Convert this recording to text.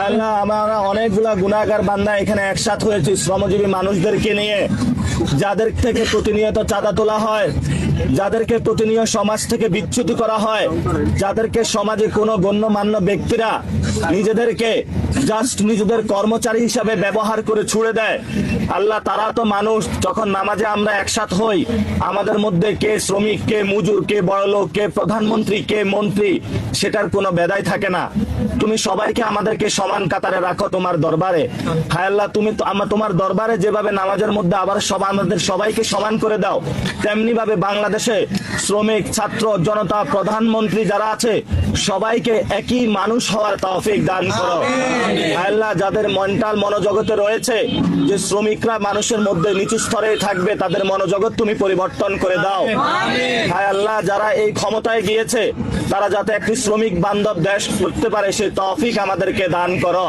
আল্লাহ, আমরা অনেকগুলা গুনাহগার বান্দা এখানে একসাথ হয়েছি শ্রমজীবী মানুষদেরকে নিয়ে, যাদের থেকে প্রতিনিয়ত চাঁদা তোলা হয়, যাদেরকে প্রতিনিয়ত সমাজ থেকে বিচ্যুতি করা হয়, যাদেরকে সমাজে কোনো গণ্যমান্য ব্যক্তিরা নিজেদেরকে জাস্ট নিজেদের কর্মচারী হিসাবে ব্যবহার করে ছুড়ে দেয়। আল্লাহ, তারা তো মানুষ। যখন নামাজে আমরা একসাথ হই, আমাদের মধ্যে কে শ্রমিক, কে মজুর, কে বড়লোক, কে প্রধানমন্ত্রী, কে মন্ত্রী, সেটার কোনো বেদাই থাকে না। তুমি সবাইকে আমাদেরকে সমান কাতারে রাখো তোমার দরবারে। হায় আল্লাহ, তুমি তোমার দরবারে যেভাবে নামাজের মধ্যে আবার আমাদের সবাইকে সমান করে দাও, তেমনি ভাবে বাংলাদেশে শ্রমিক, ছাত্র, জনতা, প্রধানমন্ত্রী যারা আছে সবাইকে একই মানুষ হওয়ার তৌফিক দান করো। হায় আল্লাহ, যাদের মেন্টাল মনোজগতে রয়েছে যে শ্রমিকরা মানুষের মধ্যে নিচু স্তরে থাকবে, তাদের মনোজগৎ তুমি পরিবর্তন করে দাও। হায় আল্লাহ, যারা এই ক্ষমতায় গিয়েছে তারা যাতে একটি শ্রমিক বান্ধব দেশ করতে পারে, সেই তৌফিক আমাদেরকে দান করো।